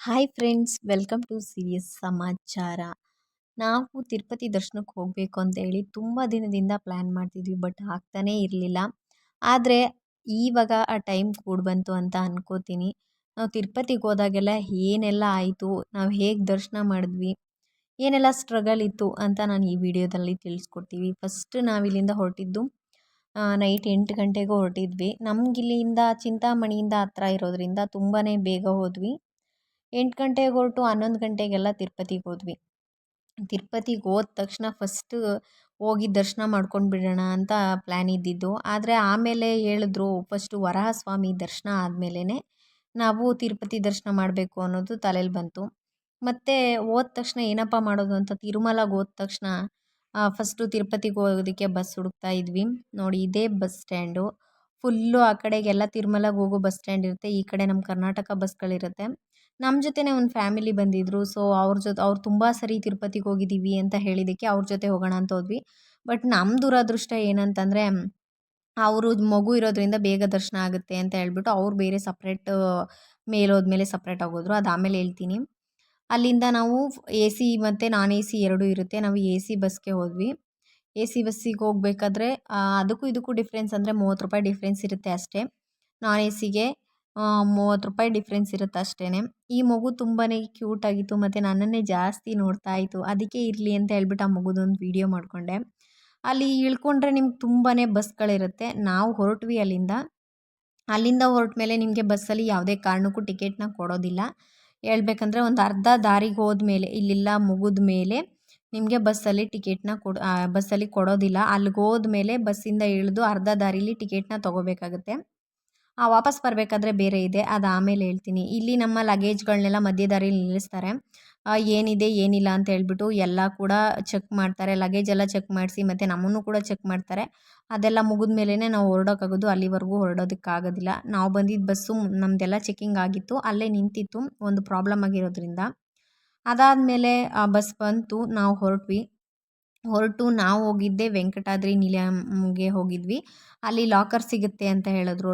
Hi friends, welcome to serious ಸಮಾಚಾರ. ನಾವು ತಿರುಪತಿ ದರ್ಶನಕ್ಕೆ ಹೋಗಬೇಕು ಅಂತೇಳಿ ತುಂಬ ದಿನದಿಂದ ಪ್ಲ್ಯಾನ್ ಮಾಡ್ತಿದ್ವಿ, ಬಟ್ ಆಗ್ತಾನೇ ಇರಲಿಲ್ಲ. ಆದರೆ ಈವಾಗ ಆ ಟೈಮ್ ಕೂಡ ಬಂತು ಅಂತ ಅನ್ಕೋತೀನಿ. ನಾವು ತಿರುಪತಿಗೆ ಹೋದಾಗೆಲ್ಲ ಏನೆಲ್ಲ ಆಯಿತು, ನಾವು ಹೇಗೆ ದರ್ಶನ ಮಾಡಿದ್ವಿ, ಏನೆಲ್ಲ ಸ್ಟ್ರಗಲ್ ಇತ್ತು ಅಂತ ನಾನು ಈ ವಿಡಿಯೋದಲ್ಲಿ ತಿಳಿಸ್ಕೊಡ್ತೀವಿ. ಫಸ್ಟ್ ನಾವಿಲ್ಲಿಂದ ಹೊರಟಿದ್ದು ನೈಟ್ 8 ಗಂಟೆಗೆ ಹೊರಟಿದ್ವಿ. ನಮಗಿಲ್ಲಿಂದ ಚಿಂತಾಮಣಿಯಿಂದ ಹತ್ರ ಇರೋದ್ರಿಂದ ತುಂಬಾ ಬೇಗ ಹೋದ್ವಿ. 8 ಗಂಟೆಗೆ ಹೊರಟು 11 ಗಂಟೆಗೆಲ್ಲ ತಿರುಪತಿಗೆ ಹೋದ್ವಿ. ತಿರುಪತಿಗೆ ಹೋದ ತಕ್ಷಣ ಫಸ್ಟು ಹೋಗಿ ದರ್ಶನ ಮಾಡ್ಕೊಂಡು ಬಿಡೋಣ ಅಂತ ಪ್ಲ್ಯಾನ್ ಇದ್ದಿದ್ದು. ಆದರೆ ಆಮೇಲೆ ಹೇಳಿದ್ರು, ಫಸ್ಟು ವರಹಸ್ವಾಮಿ ದರ್ಶನ ಆದಮೇಲೆ ನಾವು ತಿರುಪತಿ ದರ್ಶನ ಮಾಡಬೇಕು ಅನ್ನೋದು ತಲೆಯಲ್ಲಿ ಬಂತು. ಮತ್ತು ಹೋದ ತಕ್ಷಣ ಏನಪ್ಪ ಮಾಡೋದು ಅಂತ ತಿರುಮಲಗೆ ಹೋದ ತಕ್ಷಣ ಫಸ್ಟು ತಿರುಪತಿಗೆ ಹೋಗೋದಕ್ಕೆ ಬಸ್ ಹುಡುಕ್ತಾ ಇದ್ವಿ. ನೋಡಿ, ಇದೇ ಬಸ್ ಸ್ಟ್ಯಾಂಡು. ಫುಲ್ಲು ಆ ಕಡೆಗೆಲ್ಲ ತಿರುಮಲಗೆ ಹೋಗೋ ಬಸ್ ಸ್ಟ್ಯಾಂಡ್ ಇರುತ್ತೆ, ಈ ಕಡೆ ನಮ್ಮ ಕರ್ನಾಟಕ ಬಸ್ಗಳಿರುತ್ತೆ. ನಮ್ಮ ಜೊತೆನೇ ಒಂದು ಫ್ಯಾಮಿಲಿ ಬಂದಿದ್ದರು. ಸೊ ಅವ್ರು ತುಂಬ ಸರಿ ತಿರುಪತಿಗೆ ಹೋಗಿದ್ದೀವಿ ಅಂತ ಹೇಳಿದ್ದಕ್ಕೆ ಅವ್ರ ಜೊತೆ ಹೋಗೋಣ ಅಂತ ಹೋದ್ವಿ. ಬಟ್ ನಮ್ಮ ದುರದೃಷ್ಟ ಏನಂತಂದರೆ, ಅವರು ಮಗು ಇರೋದ್ರಿಂದ ಬೇಗ ದರ್ಶನ ಆಗುತ್ತೆ ಅಂತ ಹೇಳ್ಬಿಟ್ಟು ಅವ್ರು ಬೇರೆ ಸಪ್ರೇಟ್ ಮೇಲೋದ್ಮೇಲೆ ಸಪ್ರೇಟಾಗಿ ಹೋದ್ರು. ಅದು ಆಮೇಲೆ ಹೇಳ್ತೀನಿ. ಅಲ್ಲಿಂದ ನಾವು ಎ ಸಿ ಮತ್ತು ನಾನ್ ಎ ಸಿ ಎರಡೂ ಇರುತ್ತೆ. ನಾವು ಎ ಸಿ ಬಸ್ಗೆ ಹೋದ್ವಿ. ಎ ಸಿ ಬಸ್ಸಿಗೆ ಹೋಗ್ಬೇಕಾದ್ರೆ ಅದಕ್ಕೂ ಇದಕ್ಕೂ ಡಿಫ್ರೆನ್ಸ್ ಅಂದರೆ ₹30 ಡಿಫ್ರೆನ್ಸ್ ಇರುತ್ತೆ ಅಷ್ಟೇ. ನಾನ್ ಎ ಸಿಗೆ ₹30 ಡಿಫ್ರೆನ್ಸ್ ಇರುತ್ತೆ ಅಷ್ಟೇ. ಈ ಮಗು ತುಂಬಾ ಕ್ಯೂಟಾಗಿತ್ತು ಮತ್ತು ನನ್ನನ್ನೇ ಜಾಸ್ತಿ ನೋಡ್ತಾ ಇತ್ತು. ಅದಕ್ಕೆ ಇರಲಿ ಅಂತ ಹೇಳ್ಬಿಟ್ಟು ಆ ಮಗುದೊಂದು ವೀಡಿಯೋ ಮಾಡಿಕೊಂಡೆ. ಅಲ್ಲಿ ಇಳ್ಕೊಂಡ್ರೆ ನಿಮ್ಗೆ ತುಂಬಾ ಬಸ್ಗಳಿರುತ್ತೆ. ನಾವು ಹೊರಟ್ವಿ ಅಲ್ಲಿಂದ ಹೊರಟ ಮೇಲೆ ನಿಮಗೆ ಬಸ್ಸಲ್ಲಿ ಯಾವುದೇ ಕಾರಣಕ್ಕೂ ಟಿಕೆಟ್ನ ಕೊಡೋದಿಲ್ಲ. ಹೇಳ್ಬೇಕಂದ್ರೆ ಒಂದು ಅರ್ಧ ದಾರಿಗೆ ಹೋದ್ಮೇಲೆ ಇಲ್ಲೆಲ್ಲ ಮುಗಿದ ಮೇಲೆ ನಿಮಗೆ ಬಸ್ಸಲ್ಲಿ ಕೊಡೋದಿಲ್ಲ. ಅಲ್ಲಿಗೆ ಹೋದ್ಮೇಲೆ ಬಸ್ಸಿಂದ ಇಳಿದು ಅರ್ಧ ದಾರಿಲಿ ಟಿಕೆಟ್ನ ತೊಗೋಬೇಕಾಗುತ್ತೆ. ವಾಪಸ್ ಬರಬೇಕಾದ್ರೆ ಬೇರೆ ಇದೆ, ಅದು ಆಮೇಲೆ ಹೇಳ್ತೀನಿ. ಇಲ್ಲಿ ನಮ್ಮ ಲಗೇಜ್ಗಳನ್ನೆಲ್ಲ ಮಧ್ಯ ದಾರಿಲಿ ನಿಲ್ಲಿಸ್ತಾರೆ. ಏನಿದೆ ಏನಿಲ್ಲ ಅಂತ ಹೇಳ್ಬಿಟ್ಟು ಎಲ್ಲ ಕೂಡ ಚೆಕ್ ಮಾಡ್ತಾರೆ. ಲಗೇಜ್ ಎಲ್ಲ ಚೆಕ್ ಮಾಡಿಸಿ ಮತ್ತು ನಮ್ಮನ್ನು ಕೂಡ ಚೆಕ್ ಮಾಡ್ತಾರೆ. ಅದೆಲ್ಲ ಮುಗಿದ ಮೇಲೇ ನಾವು ಹೊರಡೋಕ್ಕಾಗೋದು, ಅಲ್ಲಿವರೆಗೂ ಹೊರಡೋದಕ್ಕಾಗೋದಿಲ್ಲ. ನಾವು ಬಂದಿದ್ದ ಬಸ್ಸು ನಮ್ಮದೆಲ್ಲ ಚೆಕಿಂಗ್ ಆಗಿತ್ತು, ಅಲ್ಲೇ ನಿಂತಿತ್ತು ಒಂದು ಪ್ರಾಬ್ಲಮ್ ಆಗಿರೋದ್ರಿಂದ. ಅದಾದಮೇಲೆ ಆ ಬಸ್ ಬಂತು, ನಾವು ಹೊರಟು ನಾವು ಹೋಗಿದ್ದೆ ವೆಂಕಟಾದ್ರಿ ನಿಲಯಂಗೆ ಹೋಗಿದ್ವಿ. ಅಲ್ಲಿ ಲಾಕರ್ ಸಿಗುತ್ತೆ ಅಂತ ಹೇಳಿದ್ರು.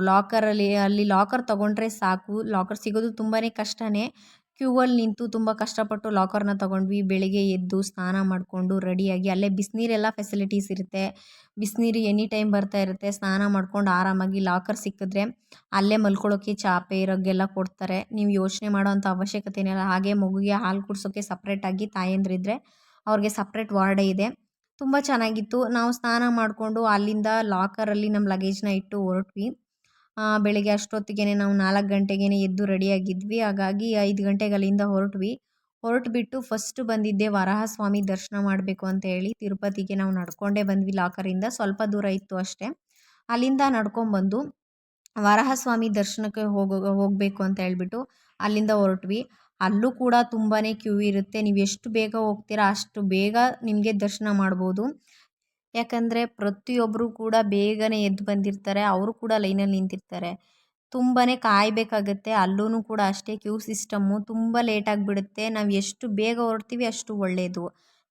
ಅಲ್ಲಿ ಲಾಕರ್ ತೊಗೊಂಡ್ರೆ ಸಾಕು. ಲಾಕರ್ ಸಿಗೋದು ತುಂಬಾ ಕಷ್ಟನೇ. ಕ್ಯೂವಲ್ಲಿ ನಿಂತು ತುಂಬ ಕಷ್ಟಪಟ್ಟು ಲಾಕರ್ನ ತೊಗೊಂಡ್ವಿ. ಬೆಳಿಗ್ಗೆ ಎದ್ದು ಸ್ನಾನ ಮಾಡಿಕೊಂಡು ರೆಡಿಯಾಗಿ ಅಲ್ಲೇ ಬಿಸಿನೀರೆಲ್ಲ ಫೆಸಿಲಿಟೀಸ್ ಇರುತ್ತೆ. ಬಿಸಿನೀರು ಎನಿ ಟೈಮ್ ಬರ್ತಾ ಇರುತ್ತೆ. ಸ್ನಾನ ಮಾಡ್ಕೊಂಡು ಆರಾಮಾಗಿ ಲಾಕರ್ ಸಿಕ್ಕಿದ್ರೆ ಅಲ್ಲೇ ಮಲ್ಕೊಳ್ಳೋಕ್ಕೆ ಚಾಪೆ ರಗ್ಗೆಲ್ಲ ಕೊಡ್ತಾರೆ. ನೀವು ಯೋಚನೆ ಮಾಡೋವಂಥ ಅವಶ್ಯಕತೆ ಏನಿಲ್ಲ. ಹಾಗೆ ಮಗುಗೆ ಹಾಲು ಕುಡಿಸೋಕ್ಕೆ ಸಪ್ರೇಟಾಗಿ ತಾಯಂದಿರಿದ್ರೆ ಅವ್ರಿಗೆ ಸಪ್ರೇಟ್ ವಾರ್ಡೇ ಇದೆ. ತುಂಬ ಚೆನ್ನಾಗಿತ್ತು. ನಾವು ಸ್ನಾನ ಮಾಡಿಕೊಂಡು ಅಲ್ಲಿಂದ ಲಾಕರಲ್ಲಿ ನಮ್ಮ ಲಗೇಜ್ನ ಇಟ್ಟು ಹೊರಟ್ವಿ. ಬೆಳಿಗ್ಗೆ ಅಷ್ಟೊತ್ತಿಗೆ ನಾವು 4 ಗಂಟೆಗೇ ಎದ್ದು ರೆಡಿಯಾಗಿದ್ವಿ. ಹಾಗಾಗಿ 5 ಗಂಟೆಗೆ ಅಲ್ಲಿಂದ ಹೊರಟುಬಿಟ್ಟು ಫಸ್ಟ್ ಬಂದಿದ್ದೆ ವರಹಸ್ವಾಮಿ ದರ್ಶನ ಮಾಡಬೇಕು ಅಂತ ಹೇಳಿ ತಿರುಪತಿಗೆ ನಾವು ನಡ್ಕೊಂಡೇ ಬಂದ್ವಿ. ಲಾಕರಿಂದ ಸ್ವಲ್ಪ ದೂರ ಇತ್ತು ಅಷ್ಟೇ. ಅಲ್ಲಿಂದ ನಡ್ಕೊಂಬಂದು ವರಹಸ್ವಾಮಿ ದರ್ಶನಕ್ಕೆ ಹೋಗಬೇಕು ಅಂತ ಹೇಳ್ಬಿಟ್ಟು ಅಲ್ಲಿಂದ ಹೊರಟ್ವಿ. ಅಲ್ಲೂ ಕೂಡ ತುಂಬಾ ಕ್ಯೂ ಇರುತ್ತೆ. ನೀವು ಎಷ್ಟು ಬೇಗ ಹೋಗ್ತೀರಾ ಅಷ್ಟು ಬೇಗ ನಿಮಗೆ ದರ್ಶನ ಮಾಡ್ಬೋದು. ಯಾಕಂದರೆ ಪ್ರತಿಯೊಬ್ಬರು ಕೂಡ ಬೇಗನೆ ಎದ್ದು ಬಂದಿರ್ತಾರೆ, ಅವರು ಕೂಡ ಲೈನಲ್ಲಿ ನಿಂತಿರ್ತಾರೆ. ತುಂಬಾ ಕಾಯಬೇಕಾಗತ್ತೆ. ಅಲ್ಲೂ ಕೂಡ ಅಷ್ಟೇ ಕ್ಯೂ ಸಿಸ್ಟಮ್ಮು ತುಂಬ ಲೇಟಾಗಿಬಿಡುತ್ತೆ. ನಾವು ಎಷ್ಟು ಬೇಗ ಹೊರಡ್ತೀವಿ ಅಷ್ಟು ಒಳ್ಳೆಯದು.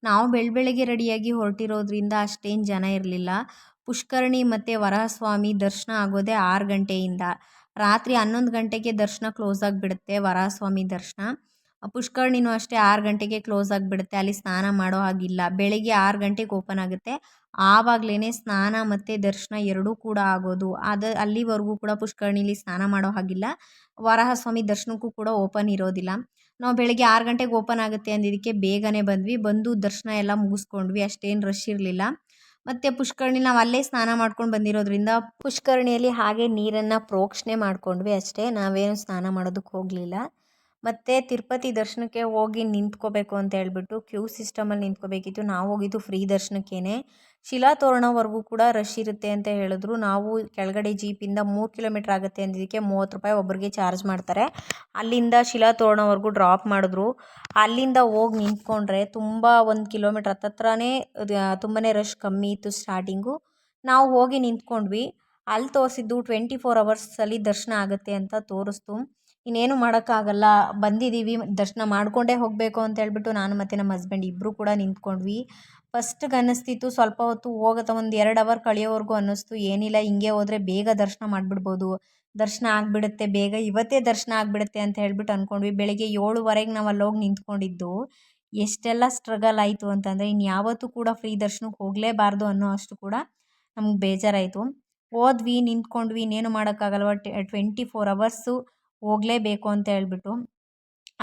ನಾವು ಬೆಳಗ್ಗೆ ರೆಡಿಯಾಗಿ ಹೊರಟಿರೋದ್ರಿಂದ ಅಷ್ಟೇನು ಜನ ಇರಲಿಲ್ಲ. ಪುಷ್ಕರಣಿ ಮತ್ತು ವರಹಸ್ವಾಮಿ ದರ್ಶನ ಆಗೋದೇ 6 ಗಂಟೆಯಿಂದ. ರಾತ್ರಿ 11 ಗಂಟೆಗೆ ದರ್ಶನ ಕ್ಲೋಸ್ ಆಗಿಬಿಡುತ್ತೆ ವರಹಸ್ವಾಮಿ ದರ್ಶನ. ಪುಷ್ಕರಣಿನೂ ಅಷ್ಟೇ 6 ಗಂಟೆಗೆ ಕ್ಲೋಸ್ ಆಗಿಬಿಡುತ್ತೆ. ಅಲ್ಲಿ ಸ್ನಾನ ಮಾಡೋ ಹಾಗಿಲ್ಲ. ಬೆಳಗ್ಗೆ 6 ಗಂಟೆಗೆ ಓಪನ್ ಆಗುತ್ತೆ. ಆವಾಗಲೇ ಸ್ನಾನ ಮತ್ತು ದರ್ಶನ ಎರಡೂ ಕೂಡ ಆಗೋದು. ಅಲ್ಲಿವರೆಗೂ ಕೂಡ ಪುಷ್ಕರಣಿಲಿ ಸ್ನಾನ ಮಾಡೋ ಹಾಗಿಲ್ಲ. ವರಹಸ್ವಾಮಿ ದರ್ಶನಕ್ಕೂ ಕೂಡ ಓಪನ್ ಇರೋದಿಲ್ಲ. ನಾವು ಬೆಳಗ್ಗೆ 6 ಗಂಟೆಗೆ ಓಪನ್ ಆಗುತ್ತೆ ಅಂದಿದ್ದಕ್ಕೆ ಬೇಗನೆ ಬಂದು ದರ್ಶನ ಎಲ್ಲ ಮುಗಿಸ್ಕೊಂಡ್ವಿ. ಅಷ್ಟೇನು ರಶ್ ಇರಲಿಲ್ಲ. ಮತ್ತು ಪುಷ್ಕರಣಿ ನಾವು ಅಲ್ಲೇ ಸ್ನಾನ ಮಾಡ್ಕೊಂಡು ಬಂದಿರೋದ್ರಿಂದ ಪುಷ್ಕರಣಿಯಲ್ಲಿ ಹಾಗೆ ನೀರನ್ನು ಪ್ರೋಕ್ಷಣೆ ಮಾಡ್ಕೊಂಡ್ವಿ ಅಷ್ಟೇ. ನಾವೇನು ಸ್ನಾನ ಮಾಡೋದಕ್ಕೆ ಹೋಗಲಿಲ್ಲ. ಮತ್ತು ತಿರುಪತಿ ದರ್ಶನಕ್ಕೆ ಹೋಗಿ ನಿಂತ್ಕೋಬೇಕು ಅಂತ ಹೇಳ್ಬಿಟ್ಟು ಕ್ಯೂ ಸಿಸ್ಟಮಲ್ಲಿ ನಿಂತ್ಕೋಬೇಕಿತ್ತು. ನಾವು ಹೋಗಿದ್ದು ಫ್ರೀ ದರ್ಶನಕ್ಕೇ. ಶಿಲಾತೋರಣವರೆಗೂ ಕೂಡ ರಶ್ ಇರುತ್ತೆ ಅಂತ ಹೇಳಿದ್ರು. ನಾವು ಕೆಳಗಡೆ ಜೀಪಿಂದ 3 ಕಿಲೋಮೀಟ್ರ್ ಆಗುತ್ತೆ ಅಂದಿದ್ದಕ್ಕೆ ₹30 ಒಬ್ಬರಿಗೆ ಚಾರ್ಜ್ ಮಾಡ್ತಾರೆ. ಅಲ್ಲಿಂದ ಶಿಲಾತೋರಣವರೆಗೂ ಡ್ರಾಪ್ ಮಾಡಿದ್ರು. ಅಲ್ಲಿಂದ ಹೋಗಿ ನಿಂತ್ಕೊಂಡ್ರೆ ತುಂಬ 1 ಕಿಲೋಮೀಟ್ರ್ ಹತ್ರನೇ ತುಂಬಾ ರಶ್ ಕಮ್ಮಿ ಇತ್ತು ಸ್ಟಾರ್ಟಿಂಗು. ನಾವು ಹೋಗಿ ನಿಂತ್ಕೊಂಡ್ವಿ. ಅಲ್ಲಿ ತೋರಿಸಿದ್ದು 24 ಅವರ್ಸಲ್ಲಿ ದರ್ಶನ ಆಗುತ್ತೆ ಅಂತ ತೋರಿಸ್ತು. ಇನ್ನೇನು ಮಾಡೋಕ್ಕಾಗಲ್ಲ, ಬಂದಿದ್ದೀವಿ, ದರ್ಶನ ಮಾಡಿಕೊಂಡೇ ಹೋಗಬೇಕು ಅಂತ ಹೇಳ್ಬಿಟ್ಟು ನಾನು ಮತ್ತು ನಮ್ಮ ಹಸ್ಬೆಂಡ್ ಇಬ್ಬರು ಕೂಡ ನಿಂತ್ಕೊಂಡ್ವಿ. ಫಸ್ಟಿಗೆ ಅನ್ನಿಸ್ತಿತ್ತು ಸ್ವಲ್ಪ ಹೊತ್ತು ಒಂದು 2 ಅವರ್ ಕಳೆಯೋವರೆಗೂ ಅನ್ನಿಸ್ತು, ಏನಿಲ್ಲ ಹಿಂಗೆ ಹೋದರೆ ಬೇಗ ದರ್ಶನ ಮಾಡಿಬಿಡ್ಬೋದು, ದರ್ಶನ ಆಗಿಬಿಡುತ್ತೆ ಬೇಗ, ಇವತ್ತೇ ದರ್ಶನ ಆಗಿಬಿಡುತ್ತೆ ಅಂತ ಹೇಳ್ಬಿಟ್ಟು ಅಂದ್ಕೊಂಡ್ವಿ. ಬೆಳಗ್ಗೆ 7:15ಗೆ ನಾವು ಅಲ್ಲೋಗಿ ನಿಂತ್ಕೊಂಡಿದ್ದು. ಎಷ್ಟೆಲ್ಲ ಸ್ಟ್ರಗಲ್ ಆಯಿತು ಅಂತಂದರೆ ಇನ್ಯಾವತ್ತೂ ಕೂಡ ಫ್ರೀ ದರ್ಶನಕ್ಕೆ ಹೋಗಲೇಬಾರ್ದು ಅನ್ನೋ ಅಷ್ಟು ಕೂಡ ನಮ್ಗೆ ಬೇಜಾರಾಯಿತು. ಹೋದ್ವಿ, ನಿಂತ್ಕೊಂಡ್ವಿ, ಇನ್ನೇನು ಮಾಡೋಕ್ಕಾಗಲ್ವ, 24 ಅವರ್ಸು ಹೋಗಲೇಬೇಕು ಅಂತ ಹೇಳ್ಬಿಟ್ಟು.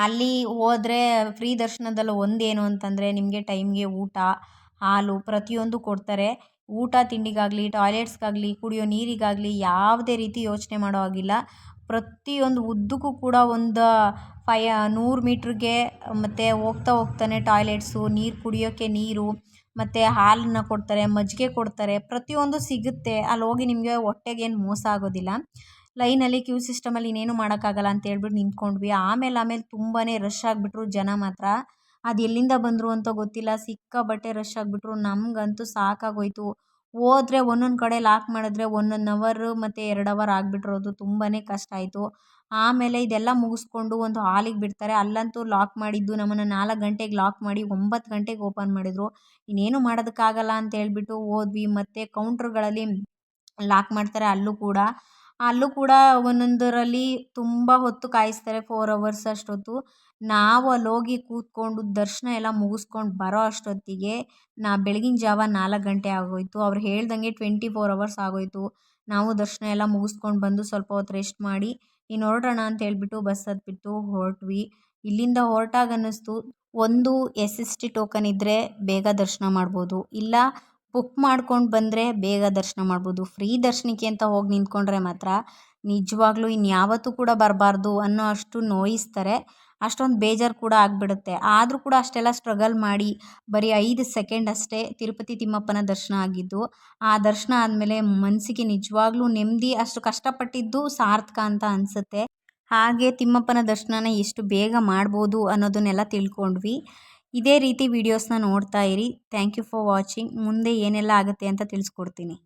ಅಲ್ಲಿ ಹೋದರೆ ಫ್ರೀ ದರ್ಶನದಲ್ಲಿ ಒಂದೇನು ಅಂತಂದರೆ ನಿಮಗೆ ಟೈಮ್ಗೆ ಊಟ, ಹಾಲು ಪ್ರತಿಯೊಂದು ಕೊಡ್ತಾರೆ. ಊಟ ತಿಂಡಿಗಾಗಲಿ, ಟಾಯ್ಲೆಟ್ಸ್ಗಾಗಲಿ, ಕುಡಿಯೋ ನೀರಿಗಾಗಲಿ ಯಾವುದೇ ರೀತಿ ಯೋಚನೆ ಮಾಡೋ ಹಾಗಿಲ್ಲ. ಪ್ರತಿಯೊಂದು ಉದ್ದಕ್ಕೂ ಕೂಡ ಒಂದು 100 ಮೀಟ್ರಿಗೆ ಮತ್ತು ಹೋಗ್ತಾ ಹೋಗ್ತಾನೆ ಟಾಯ್ಲೆಟ್ಸು, ನೀರು ಕುಡಿಯೋಕ್ಕೆ ನೀರು, ಮತ್ತು ಹಾಲನ್ನ ಕೊಡ್ತಾರೆ, ಮಜ್ಜಿಗೆ ಕೊಡ್ತಾರೆ, ಪ್ರತಿಯೊಂದು ಸಿಗುತ್ತೆ. ಅಲ್ಲಿ ಹೋಗಿ ನಿಮಗೆ ಹೊಟ್ಟೆಗೇನು ಮೋಸ ಆಗೋದಿಲ್ಲ. ಲೈನಲ್ಲಿ ಕ್ಯೂ ಸಿಸ್ಟಮಲ್ಲಿ ಇನ್ನೇನು ಮಾಡೋಕ್ಕಾಗಲ್ಲ ಅಂತ ಹೇಳ್ಬಿಟ್ಟು ನಿಂತ್ಕೊಂಡ್ವಿ. ಆಮೇಲೆ ತುಂಬಾ ರಶ್ ಆಗಿಬಿಟ್ರು ಜನ ಮಾತ್ರ. ಅದು ಎಲ್ಲಿಂದ ಬಂದರು ಅಂತ ಗೊತ್ತಿಲ್ಲ, ಸಿಕ್ಕಾಪಟ್ಟೆ ರಶ್ ಆಗಿಬಿಟ್ರು. ನಮಗಂತೂ ಸಾಕಾಗೋಯ್ತು. ಹೋದ್ರೆ ಒಂದೊಂದು ಕಡೆ ಲಾಕ್ ಮಾಡಿದ್ರೆ 1 ಅವರ್ ಮತ್ತು 2 ಅವರ್ ಆಗಿಬಿಟ್ಟಿರೋದು. ತುಂಬಾ ಕಷ್ಟ ಆಯಿತು. ಆಮೇಲೆ ಇದೆಲ್ಲ ಮುಗಿಸ್ಕೊಂಡು ಒಂದು ಹಾಲಿಗೆ ಬಿಡ್ತಾರೆ. ಅಲ್ಲಂತೂ ಲಾಕ್ ಮಾಡಿದ್ದು ನಮ್ಮನ್ನು 4 ಗಂಟೆಗೆ ಲಾಕ್ ಮಾಡಿ 9 ಗಂಟೆಗೆ ಓಪನ್ ಮಾಡಿದರು. ಇನ್ನೇನು ಮಾಡೋದಕ್ಕಾಗಲ್ಲ ಅಂತ ಹೇಳ್ಬಿಟ್ಟು ಹೋದ್ವಿ. ಮತ್ತು ಕೌಂಟ್ರುಗಳಲ್ಲಿ ಲಾಕ್ ಮಾಡ್ತಾರೆ ಅಲ್ಲೂ ಕೂಡ ಒಂದೊಂದರಲ್ಲಿ ತುಂಬ ಹೊತ್ತು ಕಾಯಿಸ್ತಾರೆ, 4 ಅವರ್ಸ್ ಅಷ್ಟೊತ್ತು. ನಾವು ಅಲ್ಲೋಗಿ ಕೂತ್ಕೊಂಡು ದರ್ಶನ ಎಲ್ಲ ಮುಗಿಸ್ಕೊಂಡು ಬರೋ ಅಷ್ಟೊತ್ತಿಗೆ ಬೆಳಗಿನ ಜಾವ 4 ಗಂಟೆ ಆಗೋಯಿತು. ಅವ್ರು ಹೇಳ್ದಂಗೆ 24 ಅವರ್ಸ್ ಆಗೋಯಿತು. ನಾವು ದರ್ಶನ ಎಲ್ಲ ಮುಗಿಸ್ಕೊಂಡು ಬಂದು ಸ್ವಲ್ಪ ಹೊತ್ತು ರೆಸ್ಟ್ ಮಾಡಿ ಇನ್ನು ಹೊರಡೋಣ ಅಂತ ಹೇಳ್ಬಿಟ್ಟು ಬಸ್ ಹತ್ಬಿಟ್ಟು ಹೊರಟ್ವಿ. ಇಲ್ಲಿಂದ ಹೊರಟಾಗ ಅನ್ನಿಸ್ತು, ಒಂದು SST ಟೋಕನ್ ಇದ್ದರೆ ಬೇಗ ದರ್ಶನ ಮಾಡ್ಬೋದು, ಇಲ್ಲ ಬುಕ್ ಮಾಡ್ಕೊಂಡು ಬಂದರೆ ಬೇಗ ದರ್ಶನ ಮಾಡ್ಬೋದು. ಫ್ರೀ ದರ್ಶನಕ್ಕೆ ಅಂತ ಹೋಗಿ ನಿಂತ್ಕೊಂಡ್ರೆ ಮಾತ್ರ ನಿಜವಾಗ್ಲೂ ಇನ್ಯಾವತ್ತೂ ಕೂಡ ಬರಬಾರ್ದು ಅನ್ನೋ ಅಷ್ಟು ನೋಯಿಸ್ತಾರೆ. ಅಷ್ಟೊಂದು ಬೇಜಾರು ಕೂಡ ಆಗಿಬಿಡುತ್ತೆ. ಆದರೂ ಕೂಡ ಅಷ್ಟೆಲ್ಲ ಸ್ಟ್ರಗಲ್ ಮಾಡಿ ಬರೀ 5 ಸೆಕೆಂಡ್ ಅಷ್ಟೇ ತಿರುಪತಿ ತಿಮ್ಮಪ್ಪನ ದರ್ಶನ ಆಗಿದ್ದು. ಆ ದರ್ಶನ ಆದಮೇಲೆ ಮನಸ್ಸಿಗೆ ನಿಜವಾಗ್ಲೂ ನೆಮ್ಮದಿ, ಅಷ್ಟು ಕಷ್ಟಪಟ್ಟಿದ್ದು ಸಾರ್ಥಕ ಅಂತ ಅನಿಸುತ್ತೆ. ಹಾಗೆ ತಿಮ್ಮಪ್ಪನ ದರ್ಶನನ ಎಷ್ಟು ಬೇಗ ಮಾಡ್ಬೋದು ಅನ್ನೋದನ್ನೆಲ್ಲ ತಿಳ್ಕೊಂಡ್ವಿ. ಇದೇ ರೀತಿ ವೀಡಿಯೋಸ್ನ ನೋಡ್ತಾ ಇರಿ. Thank you for watching. ಮುಂದೆ ಏನೆಲ್ಲ ಆಗುತ್ತೆ ಅಂತ ತಿಳಿಸ್ಕೊಡ್ತೀನಿ.